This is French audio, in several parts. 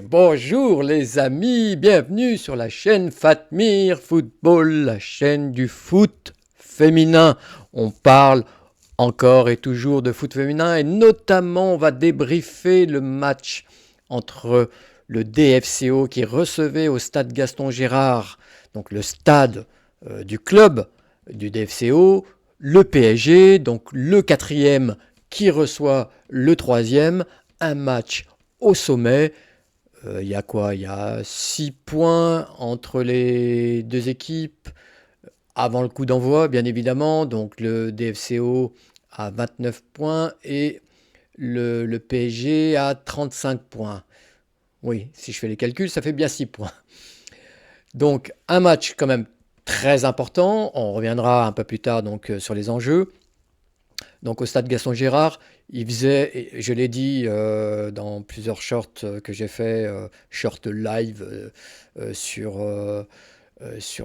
Bonjour les amis, bienvenue sur la chaîne Fatmir Football, la chaîne du foot féminin. On parle encore et toujours de foot féminin et notamment on va débriefer le match entre le DFCO qui recevait au stade Gaston Gérard, donc le stade du club du DFCO, le PSG, donc le quatrième qui reçoit le troisième, un match au sommet. Il y a quoi? Il y a 6 points entre les deux équipes avant le coup d'envoi, bien évidemment. Donc le DFCO a 29 points et le PSG a 35 points. Oui, si je fais les calculs, ça fait bien 6 points. Donc un match quand même très important. On reviendra un peu plus tard donc sur les enjeux. Donc au stade Gaston Gérard, il faisait, je l'ai dit dans plusieurs shorts que j'ai fait, short live sur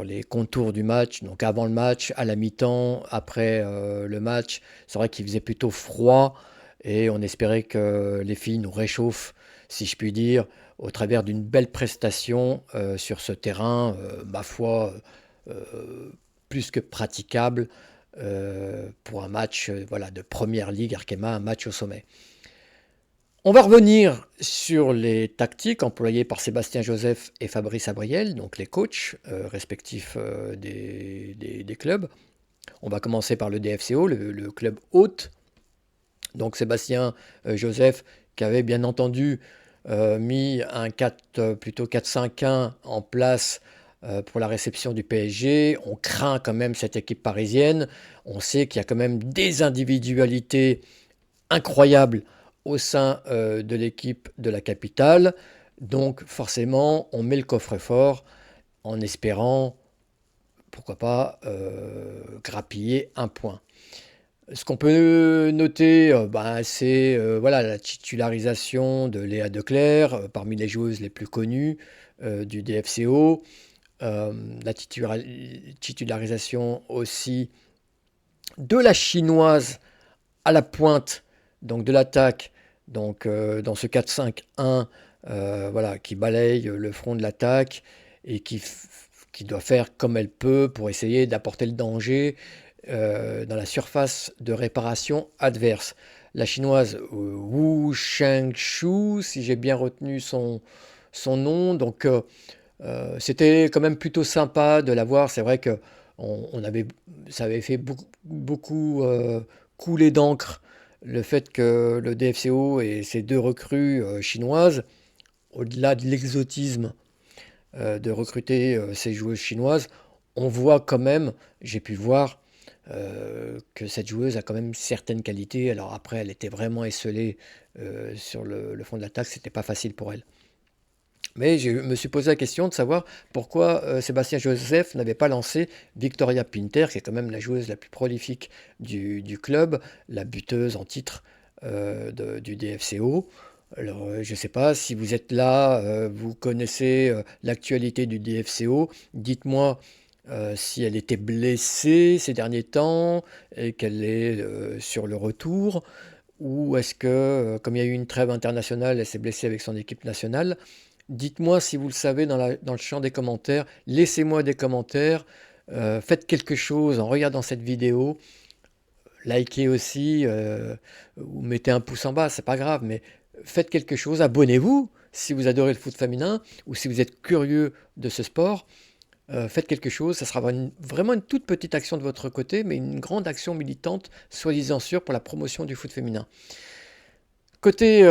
les contours du match, donc avant le match, à la mi-temps, après le match. C'est vrai qu'il faisait plutôt froid et on espérait que les filles nous réchauffent, si je puis dire, au travers d'une belle prestation sur ce terrain, ma foi, euh, plus que praticable pour un match voilà, de première ligue Arkema, un match au sommet. On va revenir sur les tactiques employées par Sébastien Joseph et Fabrice Abriel, donc les coachs respectifs des clubs. On va commencer par le DFCO, le club hôte. Donc Sébastien Joseph qui avait bien entendu mis un 4, plutôt 4-5-1 en place pour la réception du PSG. On craint quand même cette équipe parisienne. On sait qu'il y a quand même des individualités incroyables au sein de l'équipe de la capitale. Donc forcément, on met le coffre-fort en espérant, pourquoi pas, grappiller un point. Ce qu'on peut noter, c'est voilà, la titularisation de Léa Declercq parmi les joueuses les plus connues du DFCO. La titularisation aussi de la chinoise à la pointe donc de l'attaque, donc dans ce 4-5-1 voilà, qui balaye le front de l'attaque et qui doit faire comme elle peut pour essayer d'apporter le danger dans la surface de réparation adverse. La chinoise Wu Shengshu, si j'ai bien retenu son nom, donc c'était quand même plutôt sympa de la voir. C'est vrai que ça avait fait beaucoup couler d'encre le fait que le DFCO et ses deux recrues chinoises, au-delà de l'exotisme de recruter ces joueuses chinoises, on voit quand même, j'ai pu voir, que cette joueuse a quand même certaines qualités. Alors après, elle était vraiment esselée sur le fond de l'attaque, c'était pas facile pour elle. Mais je me suis posé la question de savoir pourquoi Sébastien Joseph n'avait pas lancé Victoria Pinter, qui est quand même la joueuse la plus prolifique du club, la buteuse en titre du DFCO. Alors, je ne sais pas si vous êtes là, vous connaissez l'actualité du DFCO. Dites-moi si elle était blessée ces derniers temps et qu'elle est sur le retour, ou est-ce que, comme il y a eu une trêve internationale, elle s'est blessée avec son équipe nationale. Dites-moi si vous le savez dans le champ des commentaires. Laissez-moi des commentaires. Faites quelque chose en regardant cette vidéo. Likez aussi ou mettez un pouce en bas, c'est pas grave, mais faites quelque chose. Abonnez-vous si vous adorez le foot féminin ou si vous êtes curieux de ce sport. Faites quelque chose, ça sera vraiment une toute petite action de votre côté, mais une grande action militante, soi-disant sûre, pour la promotion du foot féminin. Côté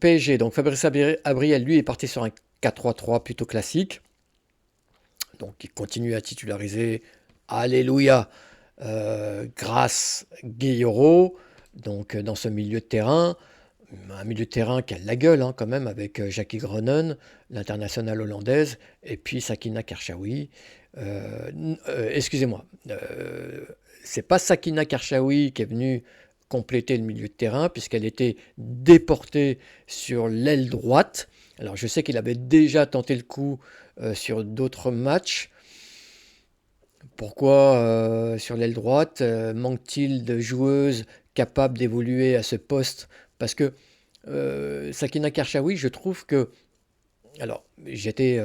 PSG, donc Fabrice Abriel, lui, est parti sur un 4-3-3 plutôt classique. Donc il continue à titulariser, alléluia, Grace Gueyoro, donc dans ce milieu de terrain. Un milieu de terrain qui a la gueule quand même, avec Jackie Groenen, l'internationale hollandaise, et puis Sakina Karchaoui. Excusez-moi, c'est pas Sakina Karchaoui qui est venue compléter le milieu de terrain, puisqu'elle était déportée sur l'aile droite. Alors je sais qu'il avait déjà tenté le coup sur d'autres matchs. Pourquoi sur l'aile droite manque-t-il de joueuses capables d'évoluer à ce poste? Parce que Sakina Karchaoui, je trouve que... Alors, j'étais,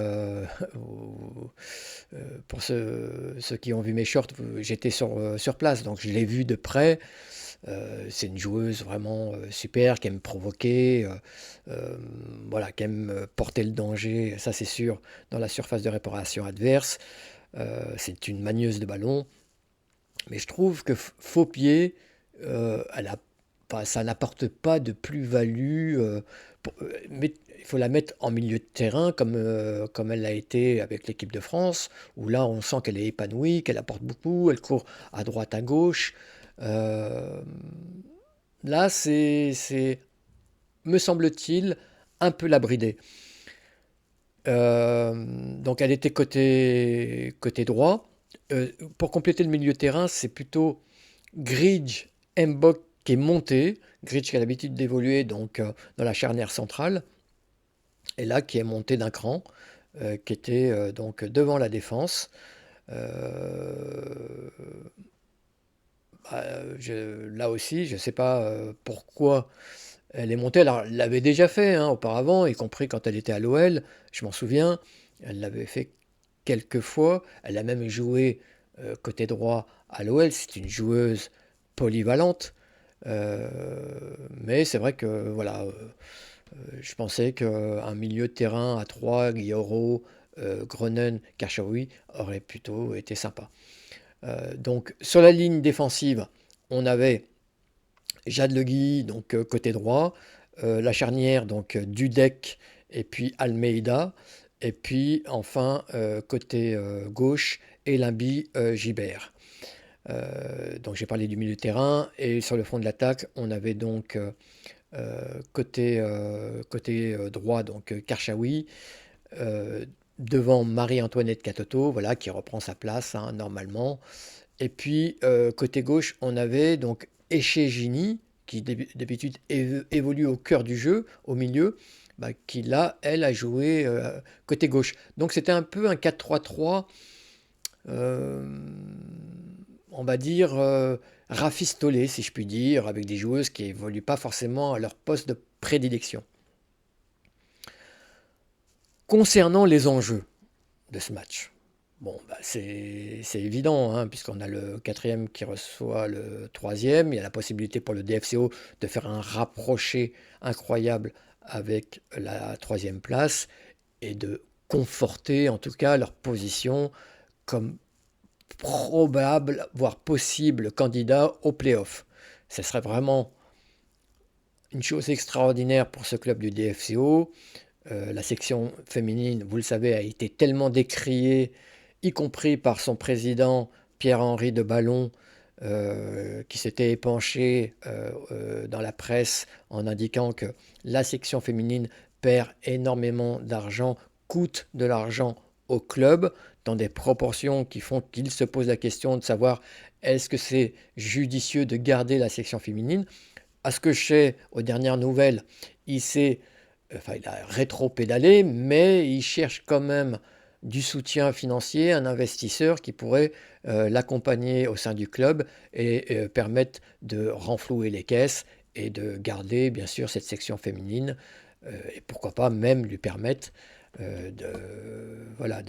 pour ceux qui ont vu mes shorts, j'étais sur place, donc je l'ai vue de près. C'est une joueuse vraiment super, qui aime provoquer, euh, voilà, qui aime porter le danger, ça c'est sûr, dans la surface de réparation adverse. C'est une magneuse de ballon, mais je trouve que faux pied, elle a, enfin, ça n'apporte pas de plus-value. Mais il faut la mettre en milieu de terrain, comme elle l'a été avec l'équipe de France, où là on sent qu'elle est épanouie, qu'elle apporte beaucoup, elle court à droite, à gauche. Euh, Là, me semble-t-il, un peu la brider. Donc elle était côté droit. Pour compléter le milieu de terrain, c'est plutôt Grige Mbok qui est monté. Grige qui a l'habitude d'évoluer donc dans la charnière centrale. Et là qui est monté d'un cran, qui était donc devant la défense. Euh, Là aussi, je ne sais pas pourquoi elle est montée. Alors, elle l'avait déjà fait hein, auparavant, y compris quand elle était à l'OL, je m'en souviens. Elle l'avait fait quelques fois. Elle a même joué côté droit à l'OL. C'est une joueuse polyvalente. Euh, mais c'est vrai que voilà, je pensais qu'un milieu de terrain à 3, Guillaume, Gronen, Karchaoui aurait plutôt été sympa. Donc sur la ligne défensive, on avait Jade Le Guy, donc côté droit, la charnière, donc Dudek et puis Almeida, et puis enfin côté gauche, Elimbi Gibert. Donc j'ai parlé du milieu de terrain, et sur le front de l'attaque, on avait donc côté droit, donc Karchaoui, devant Marie-Antoinette Katoto, voilà, qui reprend sa place hein, normalement. Et puis, côté gauche, on avait donc Echegini, qui d'habitude évolue au cœur du jeu, au milieu, bah, qui là, elle, a joué côté gauche. Donc c'était un peu un 4-3-3, euh, on va dire, rafistolé, si je puis dire, avec des joueuses qui évoluent pas forcément à leur poste de prédilection. Concernant les enjeux de ce match, bon, bah, c'est évident, hein, puisqu'on a le quatrième qui reçoit le troisième. Il y a la possibilité pour le DFCO de faire un rapproché incroyable avec la troisième place et de conforter en tout cas leur position comme probable, voire possible candidat au playoff. Ce serait vraiment une chose extraordinaire pour ce club du DFCO. La section féminine, vous le savez, a été tellement décriée, y compris par son président Pierre-Henri de Ballon, qui s'était épanché dans la presse en indiquant que la section féminine perd énormément d'argent, coûte de l'argent au club, dans des proportions qui font qu'il se pose la question de savoir est-ce que c'est judicieux de garder la section féminine. À ce que je sais, aux dernières nouvelles, il s'est enfin, il a rétro-pédalé, mais il cherche quand même du soutien financier, un investisseur qui pourrait l'accompagner au sein du club et permettre de renflouer les caisses et de garder bien sûr cette section féminine et pourquoi pas même lui permettre de, voilà,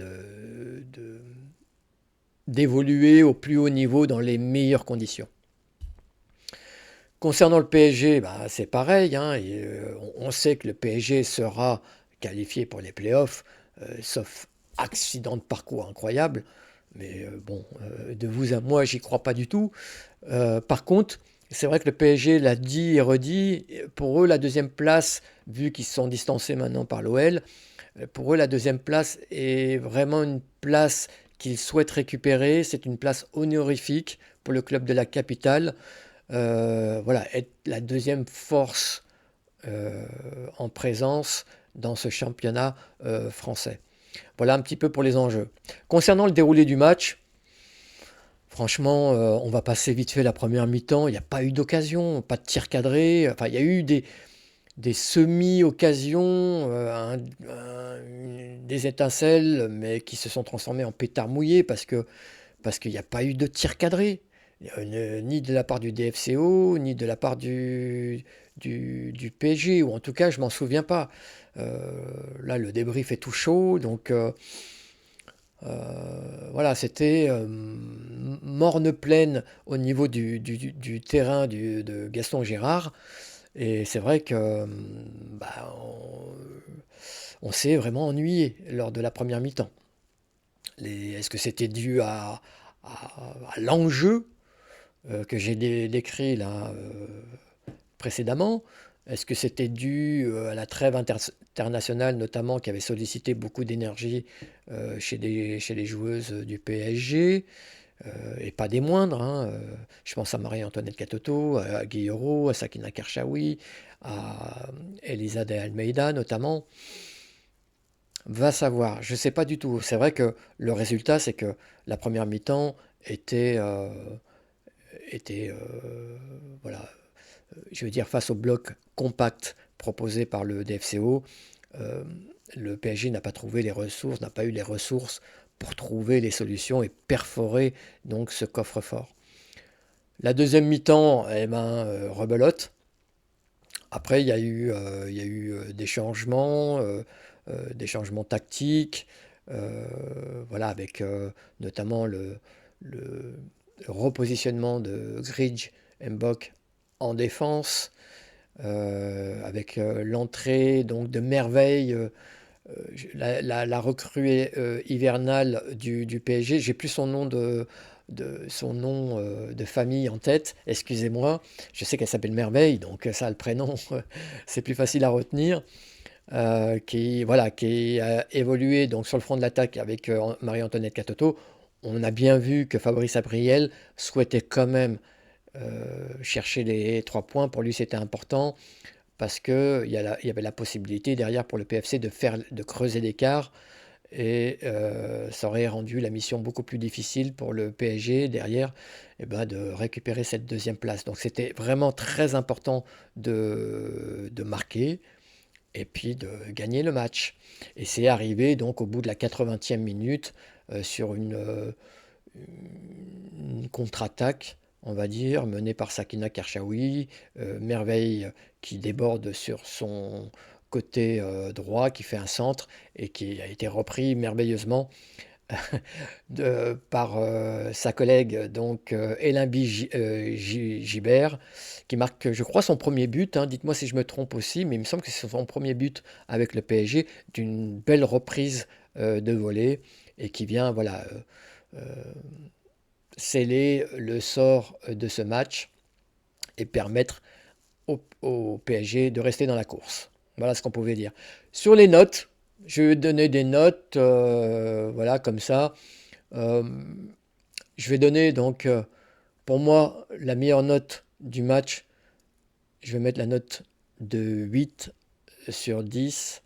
d'évoluer au plus haut niveau dans les meilleures conditions. Concernant le PSG, bah, c'est pareil, hein, et, on sait que le PSG sera qualifié pour les playoffs, sauf accident de parcours incroyable. Mais bon, de vous à moi, j'y crois pas du tout. Par contre, c'est vrai que le PSG l'a dit et redit. Pour eux, la deuxième place, vu qu'ils se sont distancés maintenant par l'OL, pour eux, la deuxième place est vraiment une place qu'ils souhaitent récupérer. C'est une place honorifique pour le club de la capitale. Voilà, être la deuxième force euh, en présence dans ce championnat français. Voilà un petit peu pour les enjeux. Concernant le déroulé du match, franchement, on va passer vite fait la première mi-temps. Il n'y a pas eu d'occasion, pas de tir cadré. Enfin, il y a eu des semi-occasions, des étincelles, mais qui se sont transformées en pétards mouillés parce qu'il n'y a pas eu de tir cadré. ni de la part du DFCO, ni de la part du PSG, ou en tout cas, je m'en souviens pas. Là, le débrief est tout chaud, donc voilà, c'était morne pleine au niveau du terrain de Gaston Gérard. Et c'est vrai que bah, on s'est vraiment ennuyé lors de la première mi-temps. Est-ce que c'était dû à l'enjeu que j'ai décrit là précédemment? Est-ce que c'était dû à la trêve internationale notamment qui avait sollicité beaucoup d'énergie chez les joueuses du PSG et pas des moindres, hein, je pense à Marie-Antoinette Katoto, à Guillaume, à Sakina Karchaoui, à Elisa de Almeida notamment. Va savoir, je ne sais pas du tout. C'est vrai que le résultat, c'est que la première mi-temps était voilà, je veux dire, face au bloc compact proposé par le DFCO, euh, le PSG n'a pas trouvé les ressources, n'a pas eu les ressources pour trouver les solutions et perforer donc ce coffre-fort. La deuxième mi-temps, eh ben, rebelote. Après, il y a eu des changements tactiques, voilà, avec notamment le repositionnement de Grij Mbok en défense, avec l'entrée donc de Merveille, la recrue hivernale du PSG. J'ai plus son nom de famille en tête, excusez-moi. Je sais qu'elle s'appelle Merveille, donc ça, le prénom, c'est plus facile à retenir. Voilà, qui a évolué donc sur le front de l'attaque avec Marie-Antoinette Katoto. On a bien vu que Fabrice Abriel souhaitait quand même chercher les 3 points. Pour lui, c'était important parce il y avait la possibilité derrière pour le PFC de creuser l'écart et ça aurait rendu la mission beaucoup plus difficile pour le PSG derrière eh ben, de récupérer cette deuxième place. Donc c'était vraiment très important de marquer et puis de gagner le match. Et c'est arrivé donc au bout de la 80e minute sur une contre-attaque, on va dire, menée par Sakina Karchaoui, Merveille qui déborde sur son côté droit, qui fait un centre et qui a été repris merveilleusement par sa collègue donc Elimbi Gibert, qui marque, je crois, son premier but, hein. Dites-moi si je me trompe aussi, mais il me semble que c'est son premier but avec le PSG, d'une belle reprise de volée et qui vient voilà, sceller le sort de ce match et permettre au PSG de rester dans la course. Voilà ce qu'on pouvait dire. Sur les notes, je vais donner des notes, voilà, comme ça. Euh, je vais donner donc, pour moi, la meilleure note du match. Je vais mettre la note de 8 sur 10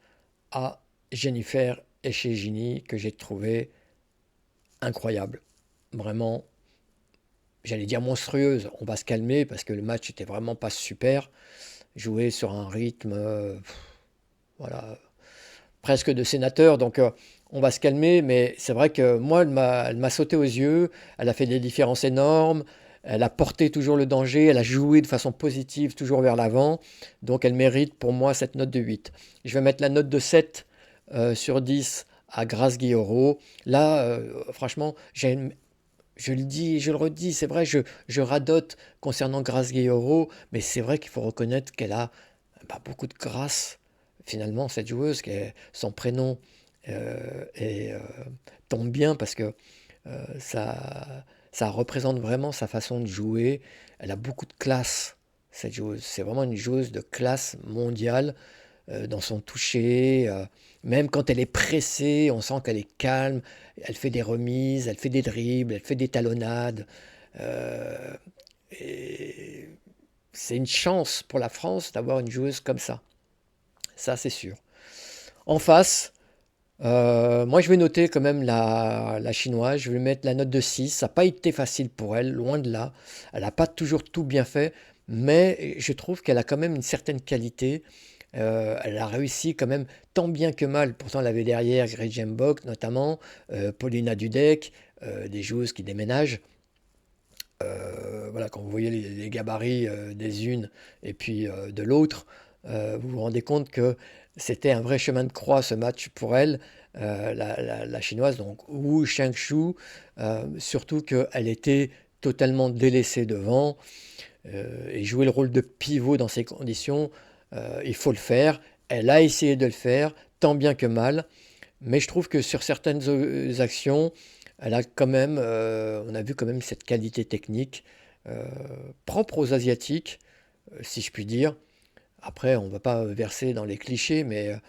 à Jennifer Echegini, que j'ai trouvé incroyable. Vraiment, j'allais dire monstrueuse. On va se calmer parce que le match était vraiment pas super. Joué sur un rythme, voilà, presque de sénateur. Donc on va se calmer, mais c'est vrai que moi, elle m'a sauté aux yeux. Elle a fait des différences énormes. Elle a porté toujours le danger. Elle a joué de façon positive, toujours vers l'avant. Donc elle mérite pour moi cette note de 8. Je vais mettre la note de 7 sur 10 à Grace Guillaume. Là, franchement, je le dis et je le redis, c'est vrai, je radote concernant Grace Guillaume, mais c'est vrai qu'il faut reconnaître qu'elle a beaucoup de grâce, finalement, cette joueuse, son prénom tombe bien parce que ça représente vraiment sa façon de jouer. Elle a beaucoup de classe, cette joueuse. C'est vraiment une joueuse de classe mondiale dans son toucher. Même quand elle est pressée, on sent qu'elle est calme. Elle fait des remises, elle fait des dribbles, elle fait des talonnades. Euh, et c'est une chance pour la France d'avoir une joueuse comme ça. Ça, c'est sûr. En face, moi, je vais noter quand même la chinoise. Je vais lui mettre la note de 6. Ça n'a pas été facile pour elle, loin de là. Elle n'a pas toujours tout bien fait, mais je trouve qu'elle a quand même une certaine qualité. Elle a réussi quand même tant bien que mal. Pourtant, elle avait derrière Gretchen Bock, notamment, Paulina Dudek, des joueuses qui déménagent. Voilà, quand vous voyez les gabarits des unes et puis de l'autre, vous vous rendez compte que c'était un vrai chemin de croix ce match pour elle, la chinoise, donc Wu Shangshu, surtout qu'elle était totalement délaissée devant et jouer le rôle de pivot dans ces conditions, il faut le faire. Elle a essayé de le faire, tant bien que mal, mais je trouve que sur certaines actions, elle a quand même, on a vu quand même cette qualité technique euh, propre aux Asiatiques, si je puis dire. Après, on ne va pas verser dans les clichés, mais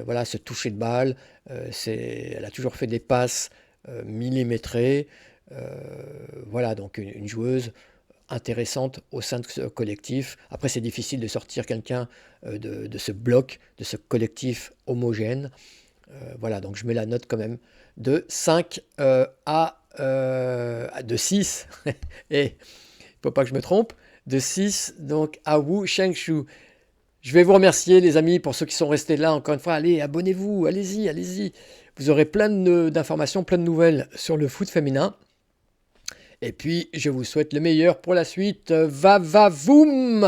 voilà, ce toucher de balle, elle a toujours fait des passes millimétrées. Euh, voilà, donc une joueuse intéressante au sein de ce collectif. Après, c'est difficile de sortir quelqu'un de ce bloc, de ce collectif homogène. Voilà, donc je mets la note quand même de 5 de 6. Et il ne faut pas que je me trompe. De 6 donc à Wu Shangshu. Je vais vous remercier les amis pour ceux qui sont restés là. Encore une fois, allez, abonnez-vous, allez-y, allez-y. Vous aurez plein d'informations, plein de nouvelles sur le foot féminin. Et puis, je vous souhaite le meilleur pour la suite. Va, va, voum!